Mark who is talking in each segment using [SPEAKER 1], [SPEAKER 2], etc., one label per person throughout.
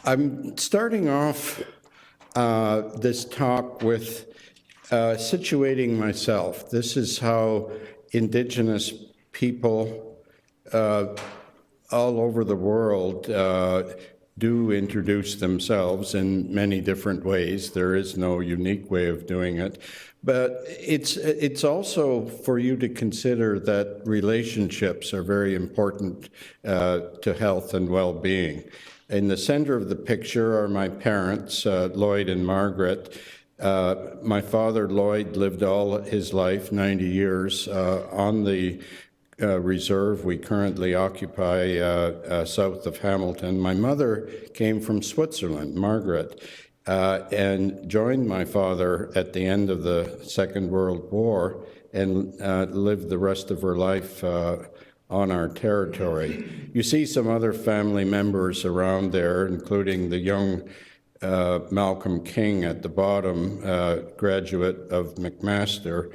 [SPEAKER 1] I'm starting off this talk with situating myself. This is how Indigenous people all over the world do introduce themselves in many different ways. There is no unique way of doing it. But it's also for you to consider that relationships are very important to health and well-being. In the center of the picture are my parents, Lloyd and Margaret. My father, Lloyd, lived all his life, 90 years, on the reserve we currently occupy south of Hamilton. My mother came from Switzerland, Margaret, and joined my father at the end of the Second World War and lived the rest of her life on our territory. You see some other family members around there, including the young Malcolm King at the bottom, graduate of McMaster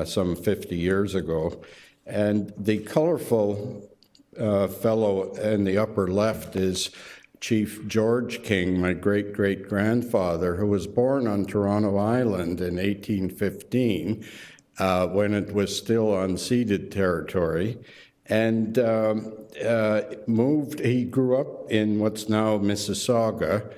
[SPEAKER 1] some 50 years ago. And the colorful fellow in the upper left is Chief George King, my great-great-grandfather, who was born on Toronto Island in 1815 when it was still unceded territory. And he grew up in what's now Mississauga,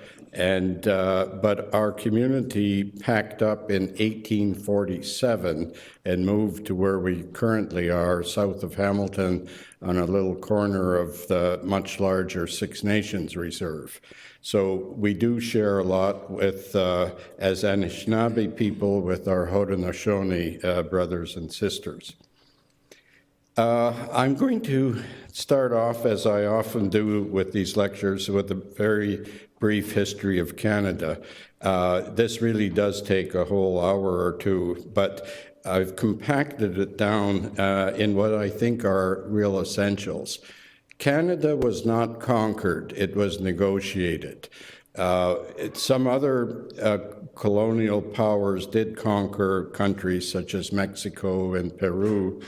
[SPEAKER 1] but our community packed up in 1847 and moved to where we currently are, south of Hamilton, on a little corner of the much larger Six Nations Reserve. So we do share a lot with, as Anishinaabe people, with our Haudenosaunee brothers and sisters. I'm going to start off, as I often do with these lectures, with a very brief history of Canada. This really does take a whole hour or two, but I've compacted it down in what I think are real essentials. Canada was not conquered, it was negotiated. Some other colonial powers did conquer countries such as Mexico and Peru,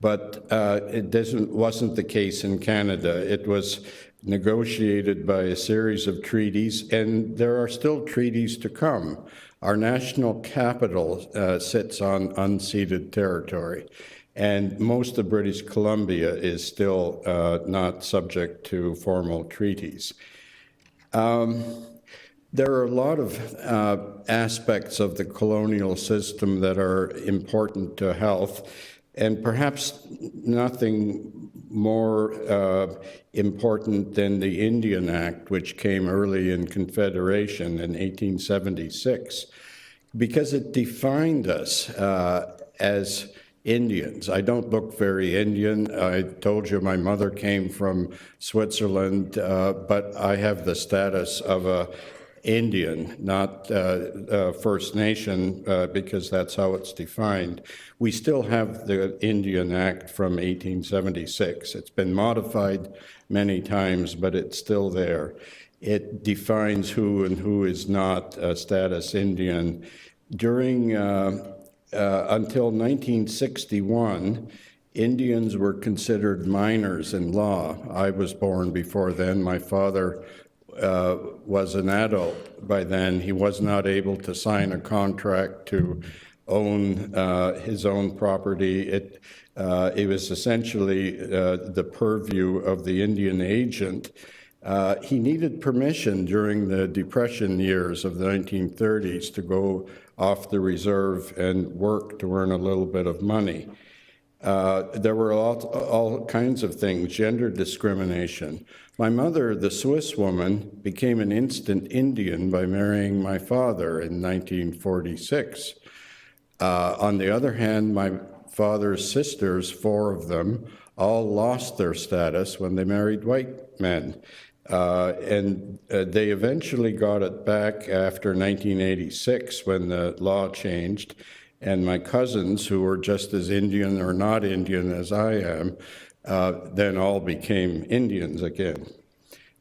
[SPEAKER 1] but it wasn't the case in Canada. It was negotiated by a series of treaties, and there are still treaties to come. Our national capital sits on unceded territory, and most of British Columbia is still not subject to formal treaties. There are a lot of aspects of the colonial system that are important to health, and perhaps nothing more important than the Indian Act, which came early in Confederation in 1876, because it defined us as Indians. I don't look very Indian. I told you my mother came from Switzerland, but I have the status of a Indian, not First Nation, because that's how it's defined. We still have the Indian Act from 1876. It's been modified many times, but it's still there. It defines who and who is not a status Indian. During until 1961, Indians were considered minors in law. I was born before then. My father was an adult by then. He was not able to sign a contract to own his own property. It was essentially the purview of the Indian agent. He needed permission during the Depression years of the 1930s to go off the reserve and work to earn a little bit of money. There were all kinds of things, gender discrimination. My mother, the Swiss woman, became an instant Indian by marrying my father in 1946. On the other hand, my father's sisters, 4 of them, all lost their status when they married white men. And they eventually got it back after 1986 when the law changed. And my cousins, who were just as Indian or not Indian as I am, then all became Indians again.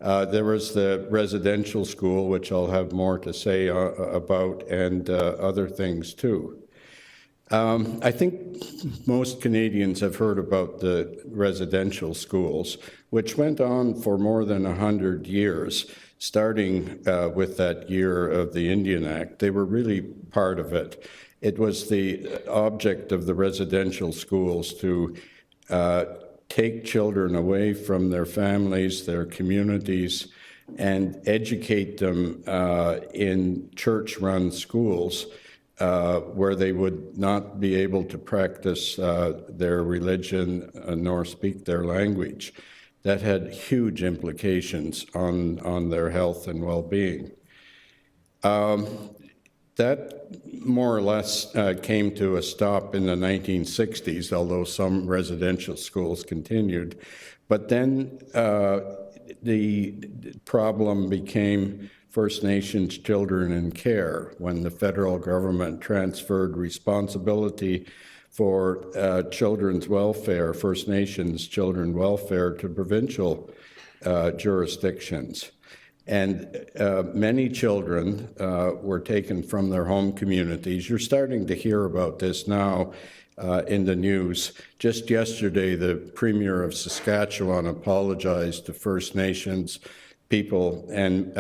[SPEAKER 1] There was the residential school, which I'll have more to say about, and other things too. I think most Canadians have heard about the residential schools, which went on for more than 100 years, starting with that year of the Indian Act. They were really part of it. It was the object of the residential schools to take children away from their families, their communities, and educate them in church-run schools where they would not be able to practice their religion nor speak their language. That had huge implications on their health and well-being. That more or less came to a stop in the 1960s, although some residential schools continued. But then the problem became First Nations children in care when the federal government transferred responsibility for children's welfare, First Nations children welfare, to provincial jurisdictions. And many children were taken from their home communities. You're starting to hear about this now in the news. Just yesterday, the Premier of Saskatchewan apologized to First Nations people and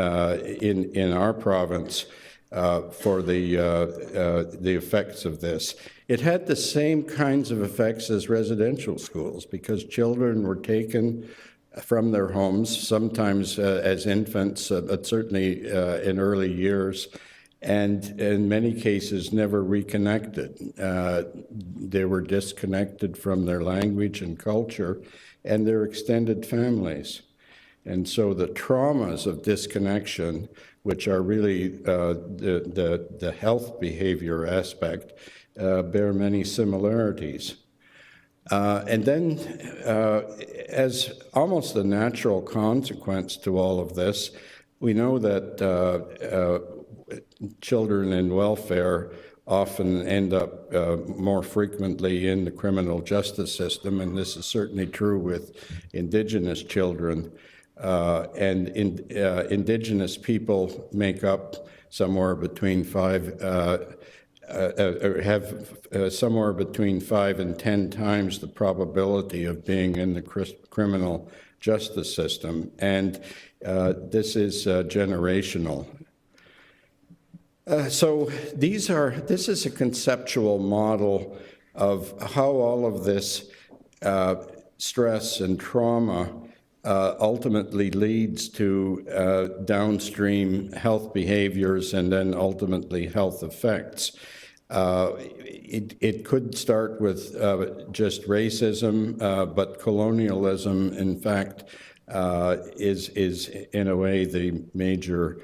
[SPEAKER 1] in our province for the effects of this. It had the same kinds of effects as residential schools because children were taken from their homes, sometimes as infants, but certainly in early years, and in many cases never reconnected. They were disconnected from their language and culture and their extended families. And so the traumas of disconnection, which are really the health behavior aspect, bear many similarities. And then, as almost a natural consequence to all of this, we know that children in welfare often end up more frequently in the criminal justice system, and this is certainly true with Indigenous children. And Indigenous people make up somewhere between have somewhere between 5 and 10 times the probability of being in the criminal justice system, and this is generational. So this is a conceptual model of how all of this stress and trauma ultimately leads to downstream health behaviors and then ultimately health effects. It could start with just racism, but colonialism, in fact, is in a way the major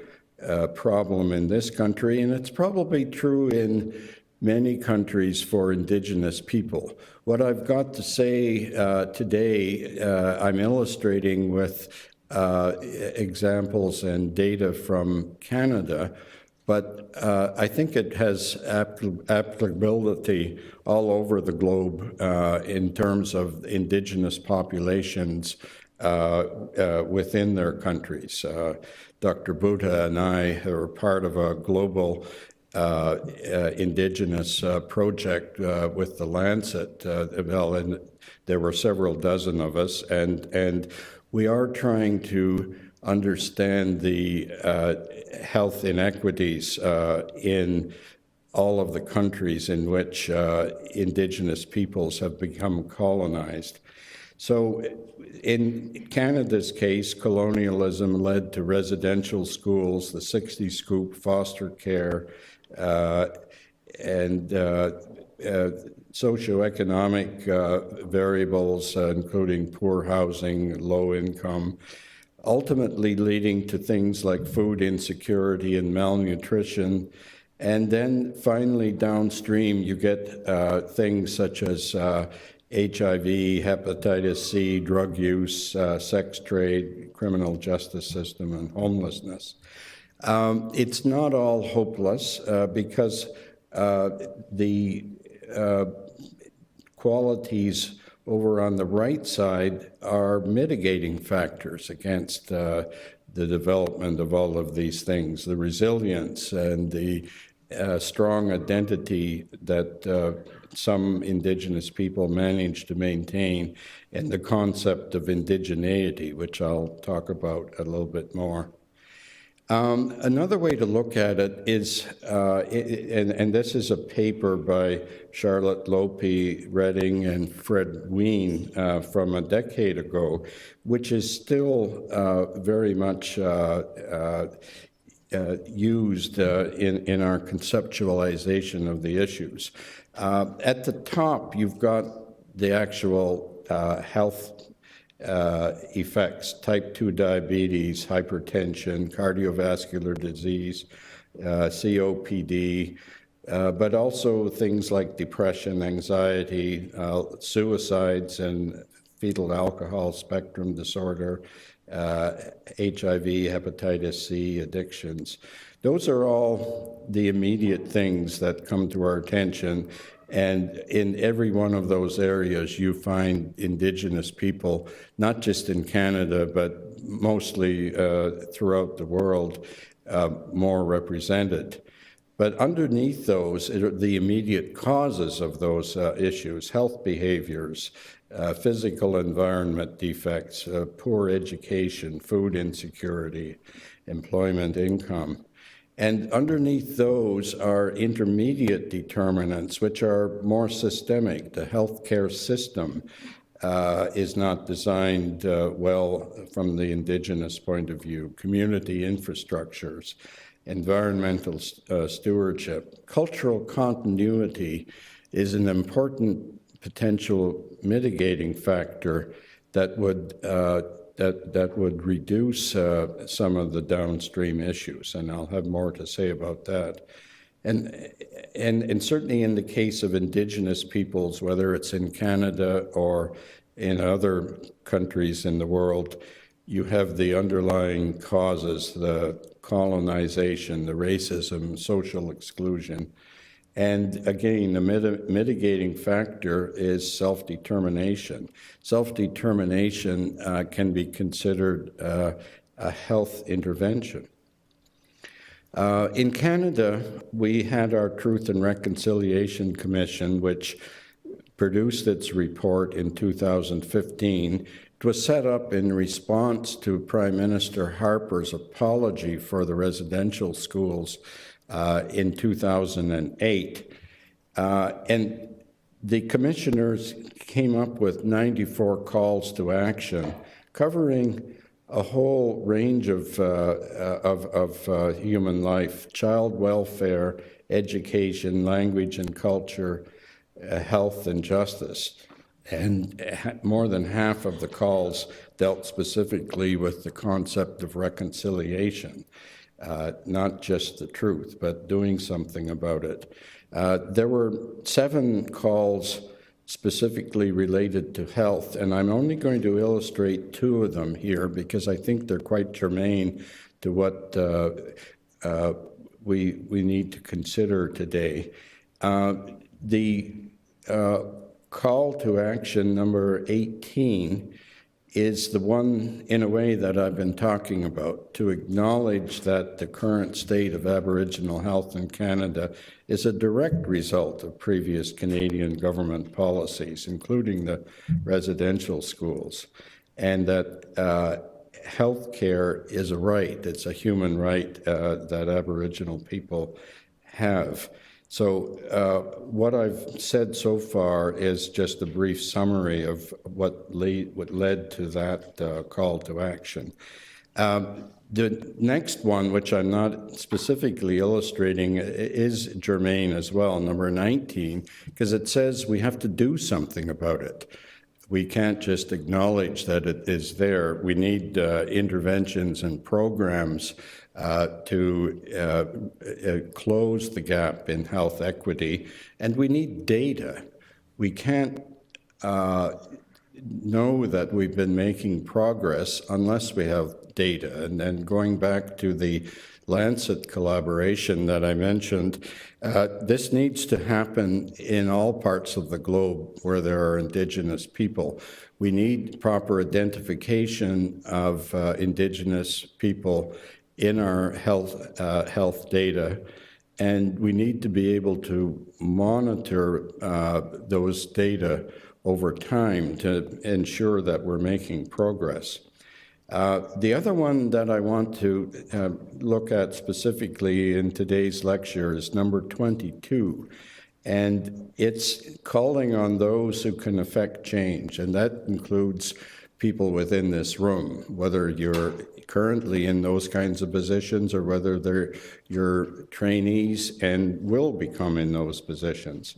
[SPEAKER 1] problem in this country, and it's probably true in many countries for Indigenous people. What I've got to say today, I'm illustrating with examples and data from Canada, but I think it has applicability all over the globe in terms of Indigenous populations within their countries. Dr. Buddha and I are part of a global Indigenous project with the Lancet. And there were several dozen of us, and we are trying to understand the health inequities in all of the countries in which Indigenous peoples have become colonized. So in Canada's case, colonialism led to residential schools, the 60 Scoop, foster care, and socioeconomic variables, including poor housing, low income, ultimately leading to things like food insecurity and malnutrition. And then finally downstream, you get things such as HIV, hepatitis C, drug use, sex trade, criminal justice system, and homelessness. It's not all hopeless because the qualities over on the right side are mitigating factors against the development of all of these things, the resilience and the strong identity that some Indigenous people manage to maintain, and the concept of indigeneity, which I'll talk about a little bit more. Another way to look at it is, and this is a paper by Charlotte Lope, Redding, and Fred Ween from a decade ago, which is still very much used in our conceptualization of the issues. At the top, you've got the actual health effects: type 2 diabetes, hypertension, cardiovascular disease, COPD, but also things like depression, anxiety, suicides, and fetal alcohol spectrum disorder, HIV, hepatitis C, addictions. Those are all the immediate things that come to our attention. And in every one of those areas, you find Indigenous people, not just in Canada, but mostly throughout the world, more represented. But underneath those, the immediate causes of those issues: health behaviors, physical environment defects, poor education, food insecurity, employment, income. And underneath those are intermediate determinants, which are more systemic. The healthcare system is not designed well from the Indigenous point of view. Community infrastructures, environmental stewardship. Cultural continuity is an important potential mitigating factor that would reduce some of the downstream issues, and I'll have more to say about that. And certainly in the case of Indigenous peoples, whether it's in Canada or in other countries in the world, you have the underlying causes: the colonization, the racism, social exclusion. And again, the mitigating factor is self-determination. Self-determination can be considered a health intervention. In Canada, we had our Truth and Reconciliation Commission, which produced its report in 2015. It was set up in response to Prime Minister Harper's apology for the residential schools in 2008. And the commissioners came up with 94 calls to action, covering a whole range of human life: child welfare, education, language and culture, health and justice. And more than half of the calls dealt specifically with the concept of reconciliation. Not just the truth, but doing something about it. There were 7 calls specifically related to health, and I'm only going to illustrate 2 of them here because I think they're quite germane to what we need to consider today. The call to action number 18 is the one, in a way, that I've been talking about: to acknowledge that the current state of Aboriginal health in Canada is a direct result of previous Canadian government policies, including the residential schools, and that health care is a right. It's a human right that Aboriginal people have. So what I've said so far is just a brief summary of what led to that call to action. The next one, which I'm not specifically illustrating, is germane as well, number 19, because it says we have to do something about it. We can't just acknowledge that it is there. We need interventions and programs to close the gap in health equity, and we need data. We can't know that we've been making progress unless we have data. And then going back to the Lancet collaboration that I mentioned, this needs to happen in all parts of the globe where there are Indigenous people. We need proper identification of Indigenous people in our health data. And we need to be able to monitor those data over time to ensure that we're making progress. The other one that I want to look at specifically in today's lecture is number 22, and it's calling on those who can affect change, and that includes people within this room, whether you're currently in those kinds of positions or whether you're trainees and will become in those positions.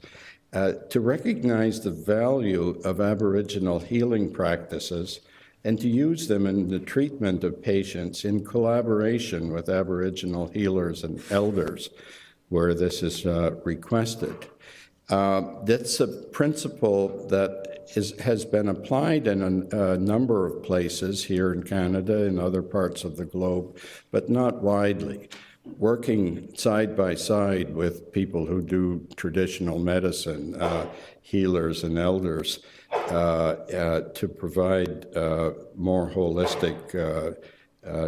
[SPEAKER 1] To recognize the value of Aboriginal healing practices and to use them in the treatment of patients in collaboration with Aboriginal healers and elders where this is requested. That's a principle that has been applied in a number of places here in Canada and other parts of the globe, but not widely. Working side by side with people who do traditional medicine, healers and elders, to provide more holistic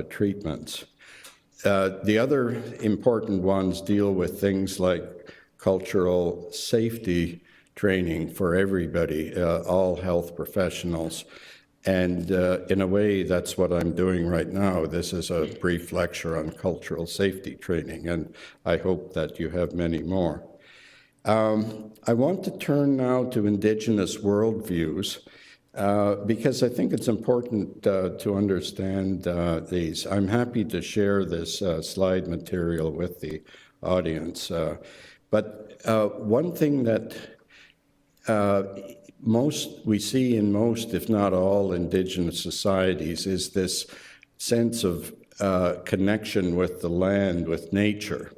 [SPEAKER 1] treatments. The other important ones deal with things like cultural safety training for everybody, all health professionals. And in a way, that's what I'm doing right now. This is a brief lecture on cultural safety training, and I hope that you have many more. I want to turn now to Indigenous worldviews, because I think it's important to understand these. I'm happy to share this slide material with the audience. But one thing that we see in most, if not all, Indigenous societies is this sense of connection with the land, with nature.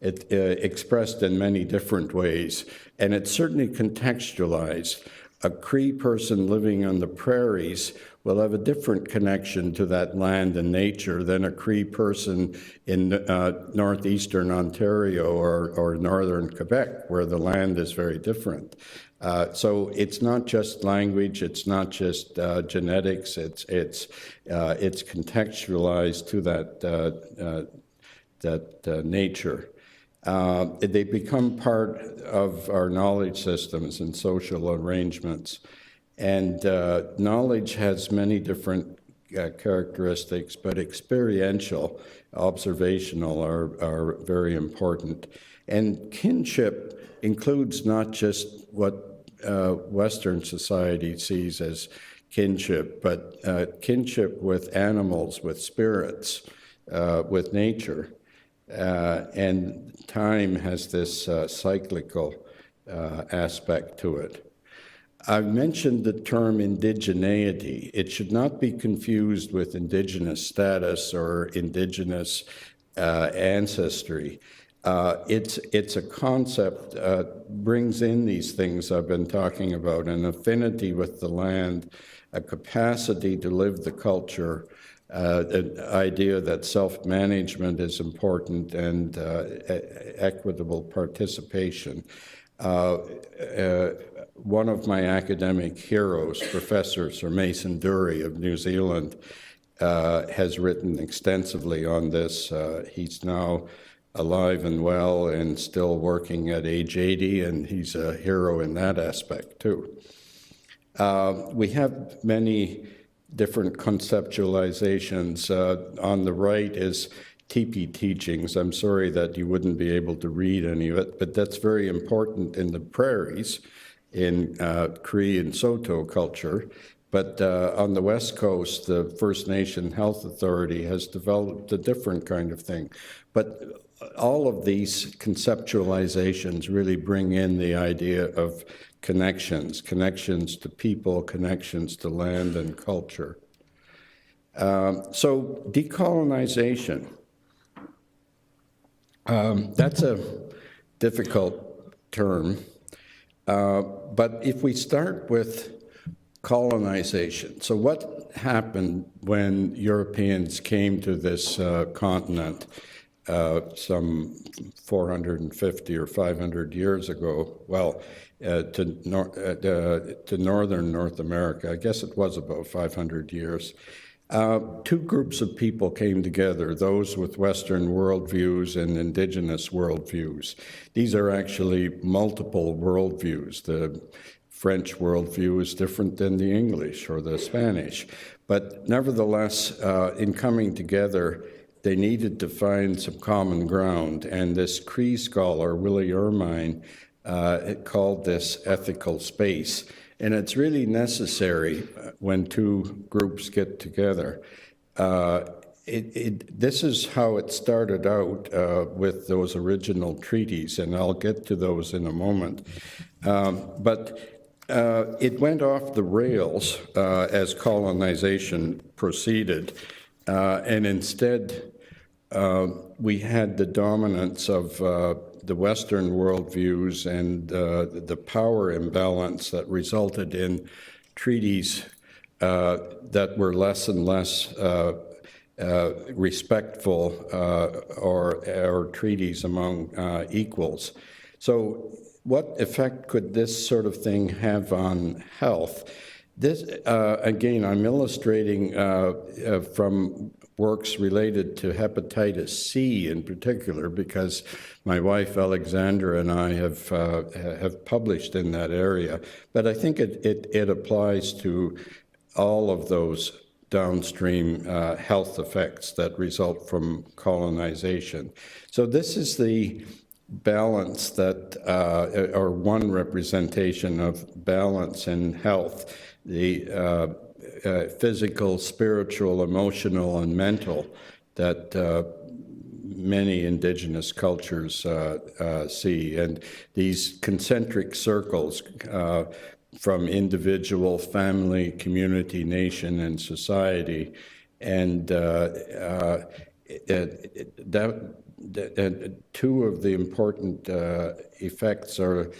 [SPEAKER 1] It expressed in many different ways, and it's certainly contextualized. A Cree person living on the prairies will have a different connection to that land and nature than a Cree person in northeastern Ontario or northern Quebec, where the land is very different. So it's not just language, it's not just genetics, it's contextualized to that nature. They become part of our knowledge systems and social arrangements. And knowledge has many different characteristics, but experiential, observational are very important. And kinship includes not just what Western society sees as kinship, but kinship with animals, with spirits, with nature. And time has this cyclical aspect to it. I've mentioned the term indigeneity. It should not be confused with indigenous status or indigenous ancestry. It's a concept brings in these things I've been talking about, an affinity with the land, a capacity to live the culture, an idea that self-management is important and equitable participation. One of my academic heroes, Professor Sir Mason Dury of New Zealand, has written extensively on this. He's now alive and well and still working at age 80, and he's a hero in that aspect too. We have many different conceptualizations. On the right is teepee teachings. I'm sorry that you wouldn't be able to read any of it, but that's very important in the prairies, in Cree and Saulteaux culture. But on the West Coast, the First Nation Health Authority has developed a different kind of thing. But all of these conceptualizations really bring in the idea of connections to people, connections to land and culture. So decolonization, that's a difficult term. But if we start with colonization, so what happened when Europeans came to this continent some 450 or 500 years ago? Well, to northern North America. I guess it was about 500 years. Two groups of people came together, those with Western worldviews and Indigenous worldviews. These are actually multiple worldviews. The French worldview is different than the English or the Spanish. But nevertheless, in coming together, they needed to find some common ground. And this Cree scholar, Willie Ermine, called this ethical space. And it's really necessary when two groups get together. This is how it started out with those original treaties, and I'll get to those in a moment. But it went off the rails as colonization proceeded, and instead we had the dominance of the Western worldviews and the power imbalance that resulted in treaties that were less and less respectful or treaties among equals. So what effect could this sort of thing have on health? This, again, I'm illustrating from works related to hepatitis C in particular, because my wife Alexandra and I have published in that area. But I think it applies to all of those downstream health effects that result from colonization. So this is the balance that, or one representation of balance in health, the physical, spiritual, emotional, and mental that many indigenous cultures see. And these concentric circles from individual, family, community, nation, and society. And two of the important effects or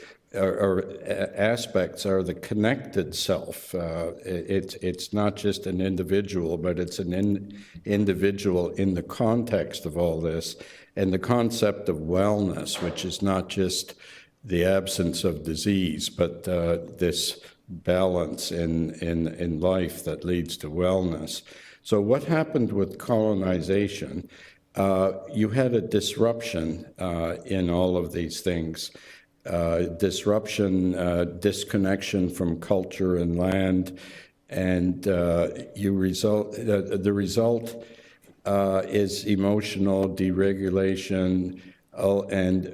[SPEAKER 1] aspects are the connected self. It's not just an individual, but it's an individual in the context of all this, and the concept of wellness, which is not just the absence of disease, but this balance in life that leads to wellness. So what happened with colonization? You had a disruption in all of these things. Disruption, disconnection from culture and land, and the result is emotional deregulation, and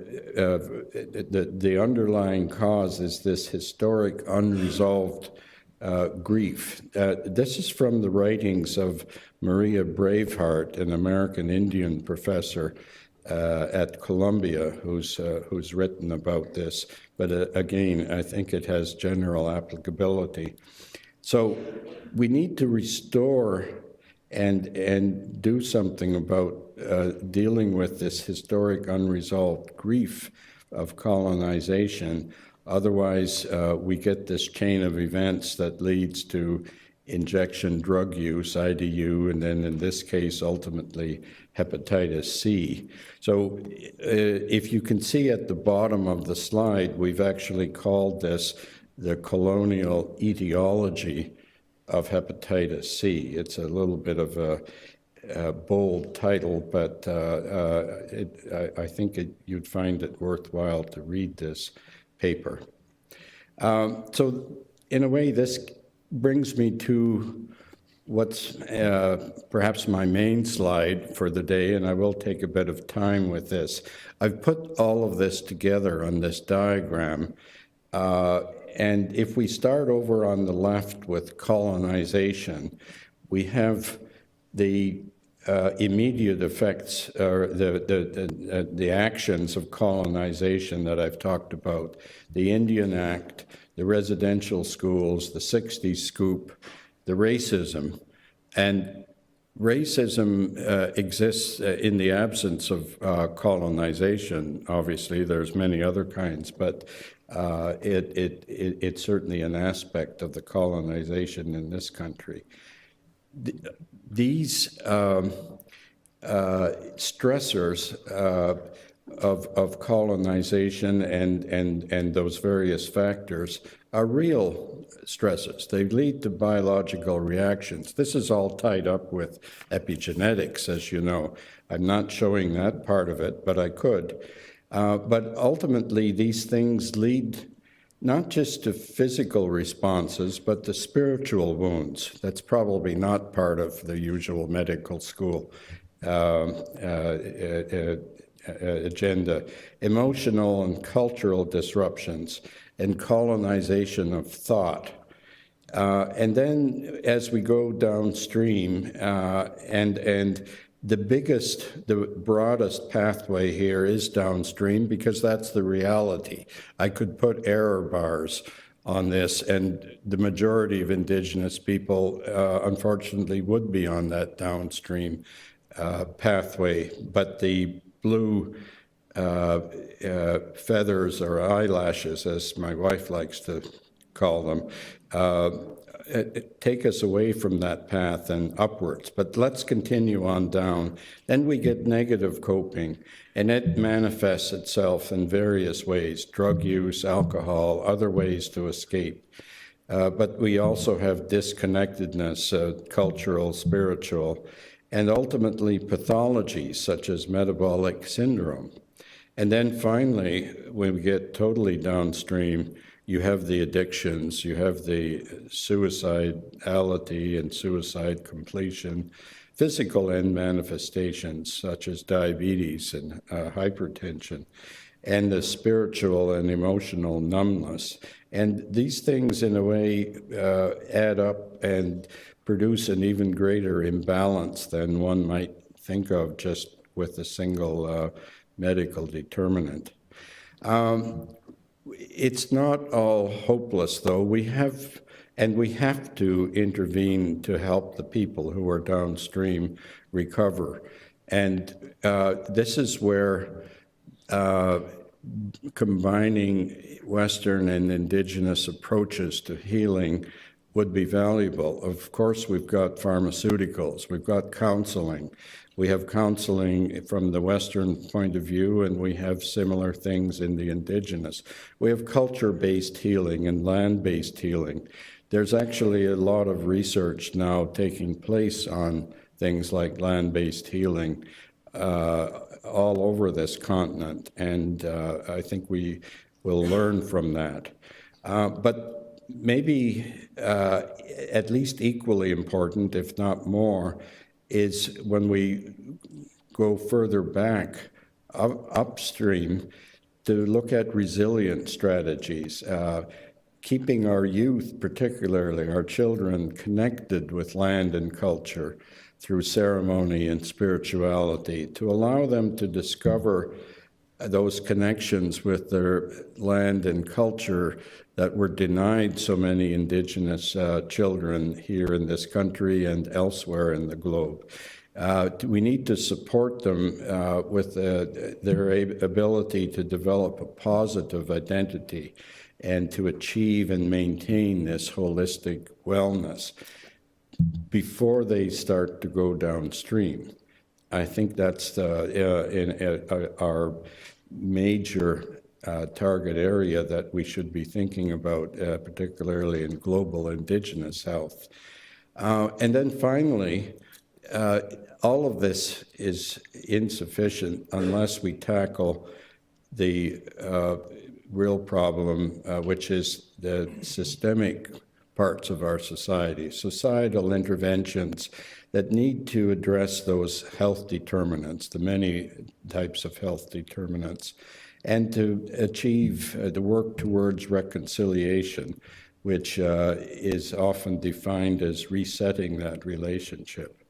[SPEAKER 1] the underlying cause is this historic unresolved grief. This is from the writings of Maria Braveheart, an American Indian professor at Columbia, who's written about this. But again, I think it has general applicability. So we need to restore and do something about dealing with this historic unresolved grief of colonization. Otherwise, we get this chain of events that leads to injection drug use, IDU, and then in this case, ultimately, hepatitis C. So if you can see at the bottom of the slide, we've actually called this the colonial etiology of hepatitis C. It's a little bit of a bold title, but I think you'd find it worthwhile to read this paper. So in a way, this brings me to what's perhaps my main slide for the day, and I will take a bit of time with this. I've put all of this together on this diagram, and if we start over on the left with colonization, we have the immediate effects, or the actions of colonization that I've talked about, the Indian Act, the residential schools, the 60s scoop, the racism. And racism exists in the absence of colonization. Obviously, there's many other kinds, but it's certainly an aspect of the colonization in this country. These stressors of colonization and those various factors are real stresses. They lead to biological reactions. This is all tied up with epigenetics, as you know. I'm not showing that part of it, but I could. But ultimately, these things lead not just to physical responses, but to spiritual wounds. That's probably not part of the usual medical school agenda. Emotional and cultural disruptions and colonization of thought. And then as we go downstream, and the broadest pathway here is downstream because that's the reality. I could put error bars on this, and the majority of Indigenous people, unfortunately, would be on that downstream pathway. But the blue feathers or eyelashes, as my wife likes to call them, take us away from that path and upwards. But let's continue on down. Then we get negative coping, and it manifests itself in various ways: drug use, alcohol, other ways to escape. But we also have disconnectedness, cultural, spiritual, and ultimately pathologies such as metabolic syndrome. And then finally, when we get totally downstream, you have the addictions, you have the suicidality and suicide completion, physical end manifestations such as diabetes and hypertension, and the spiritual and emotional numbness. And these things, in a way, add up and produce an even greater imbalance than one might think of just with a single medical determinant. It's not all hopeless, though. We have to intervene to help the people who are downstream recover. And this is where combining Western and Indigenous approaches to healing would be valuable. Of course, we've got pharmaceuticals, we've got counseling. We have counseling from the Western point of view, and we have similar things in the Indigenous. We have culture-based healing and land-based healing. There's actually a lot of research now taking place on things like land-based healing all over this continent, and I think we will learn from that. But maybe at least equally important, if not more, is when we go further back upstream to look at resilient strategies, keeping our youth, particularly our children, connected with land and culture through ceremony and spirituality, to allow them to discover those connections with their land and culture that were denied so many Indigenous children here in this country and elsewhere in the globe. We need to support them with their ability to develop a positive identity and to achieve and maintain this holistic wellness before they start to go downstream. I think that's our major target area that we should be thinking about, particularly in global Indigenous health. And then finally, all of this is insufficient unless we tackle the real problem, which is the systemic parts of our society, societal interventions that need to address those health determinants, the many types of health determinants, and to achieve the work towards reconciliation, which is often defined as resetting that relationship.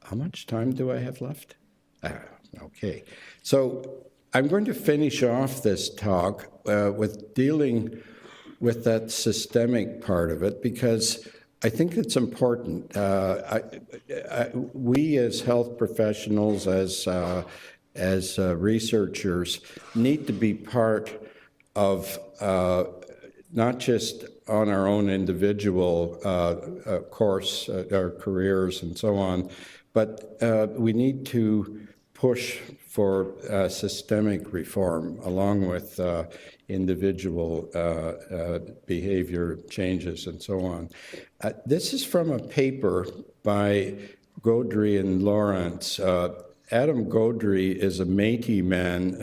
[SPEAKER 1] How much time do I have left? Okay. So I'm going to finish off this talk with dealing with that systemic part of it, because I think it's important. We as health professionals, as researchers, need to be part of not just on our own individual course, our careers and so on, but we need to push for systemic reform, along with individual behavior changes and so on. This is from a paper by Gaudry and Lawrence. Adam Gaudry is a Métis man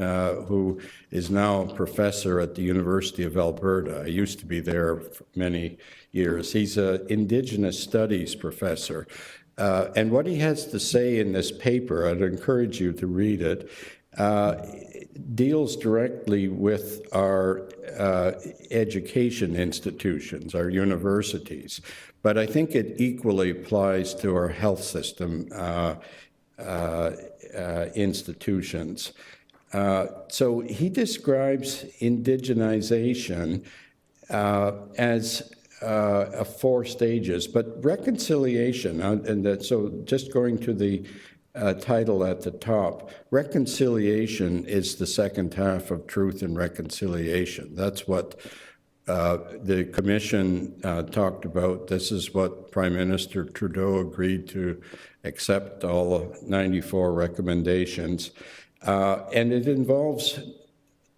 [SPEAKER 1] who is now a professor at the University of Alberta. I used to be there for many years. He's an Indigenous Studies professor. And what he has to say in this paper, I'd encourage you to read it, deals directly with our education institutions, our universities. But I think it equally applies to our health system institutions. So he describes indigenization as 4 stages, but reconciliation, so just going to the title at the top, reconciliation is the second half of Truth and Reconciliation. That's what the Commission talked about. This is what Prime Minister Trudeau agreed to accept, all 94 recommendations. And it involves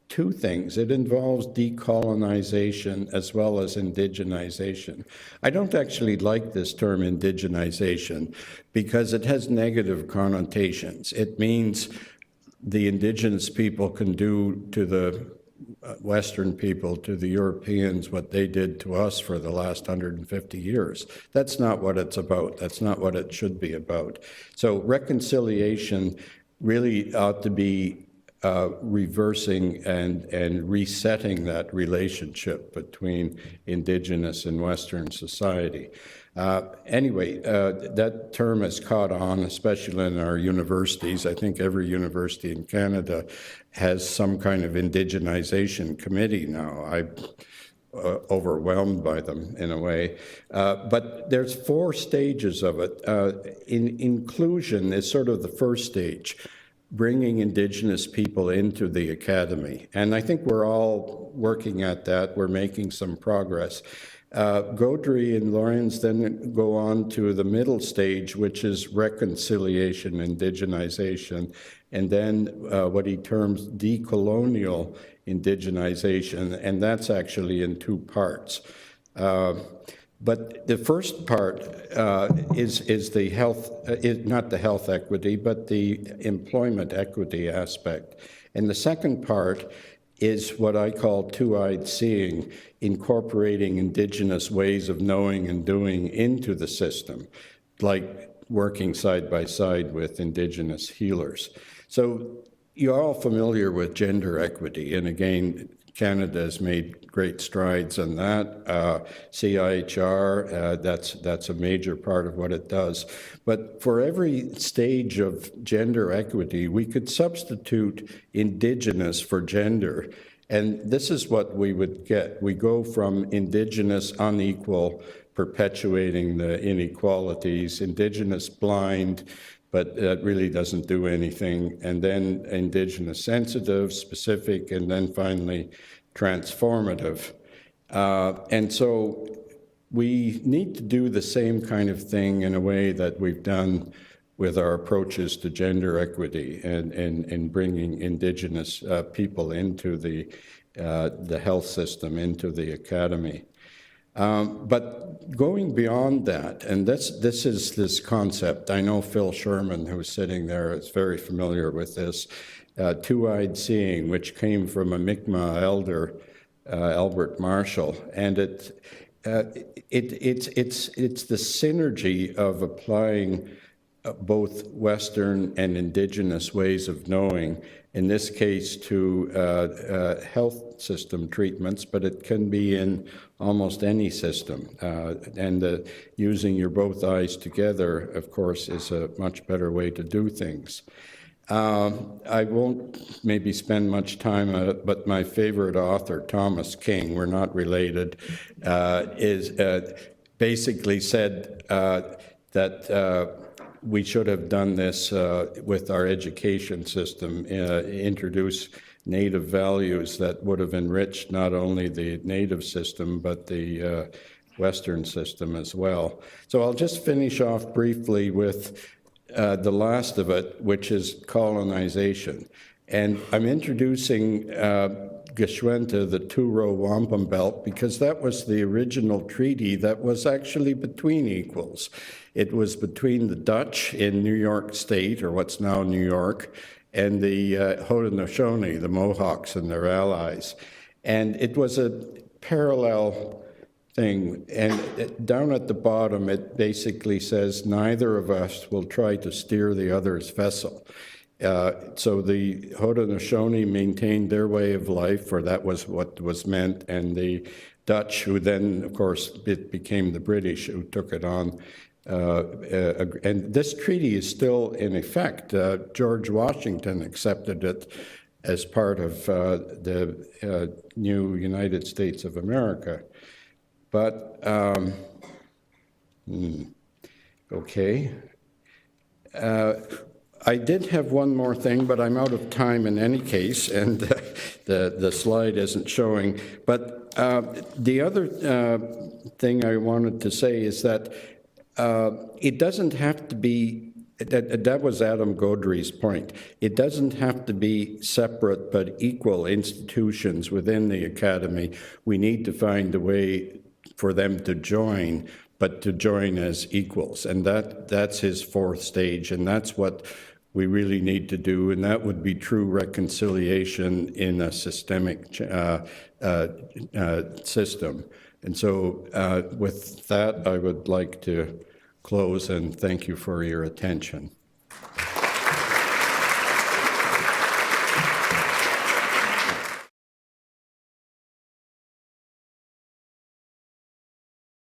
[SPEAKER 1] 2 things. It involves decolonization as well as indigenization. I don't actually like this term indigenization because it has negative connotations. It means the Indigenous people can do to the Western people, to the Europeans, what they did to us for the last 150 years. That's not what it's about. That's not what it should be about. So reconciliation really ought to be reversing and resetting that relationship between Indigenous and Western society. Anyway, that term has caught on, especially in our universities. I think every university in Canada has some kind of indigenization committee now. I'm overwhelmed by them in a way. But there's 4 stages of it. Inclusion is sort of the first stage, bringing Indigenous people into the academy. And I think we're all working at that. We're making some progress. Gaudry and Lawrence then go on to the middle stage, which is reconciliation, indigenization, and then what he terms decolonial indigenization, and that's actually in 2 parts. But the first part is the health, not the health equity, but the employment equity aspect. And the second part is what I call 2-eyed seeing, incorporating Indigenous ways of knowing and doing into the system, like working side by side with Indigenous healers. So you're all familiar with gender equity, and again, Canada has made great strides on that. CIHR, that's a major part of what it does. But for every stage of gender equity, we could substitute Indigenous for gender. And this is what we would get. We go from Indigenous unequal, perpetuating the inequalities, Indigenous blind, but that really doesn't do anything, and then Indigenous sensitive, specific, and then finally transformative. And so we need to do the same kind of thing in a way that we've done with our approaches to gender equity and bringing Indigenous people into the health system, into the academy. But going beyond that, and this is this concept, I know Phil Sherman, who's sitting there, is very familiar with this, 2-eyed seeing, which came from a Mi'kmaq elder, Albert Marshall, and it's the synergy of applying both Western and Indigenous ways of knowing, in this case to health system treatments, but it can be in almost any system. And using your both eyes together, of course, is a much better way to do things. I won't maybe spend much time on it, but my favorite author, Thomas King, we're not related, is basically said that we should have done this with our education system, introduce Native values that would have enriched not only the Native system, but the Western system as well. So I'll just finish off briefly with the last of it, which is colonization. And I'm introducing Geschwente, the two-row wampum belt, because that was the original treaty that was actually between equals. It was between the Dutch in New York State, or what's now New York, and the Haudenosaunee, the Mohawks and their allies. And it was a parallel thing. And down at the bottom, it basically says, neither of us will try to steer the other's vessel. So the Haudenosaunee maintained their way of life, or that was what was meant, and the Dutch, who then, of course, it became the British who took it on. And this treaty is still in effect. George Washington accepted it as part of the new United States of America. But, okay. I did have one more thing, but I'm out of time in any case, and the slide isn't showing. But the other thing I wanted to say is that it doesn't have to be, that was Adam Gaudry's point, it doesn't have to be separate but equal institutions within the academy. We need to find a way for them to join, but to join as equals. And that's his fourth stage, and that's what we really need to do, and that would be true reconciliation in a systemic system. And so with that, I would like to close and thank you for your attention.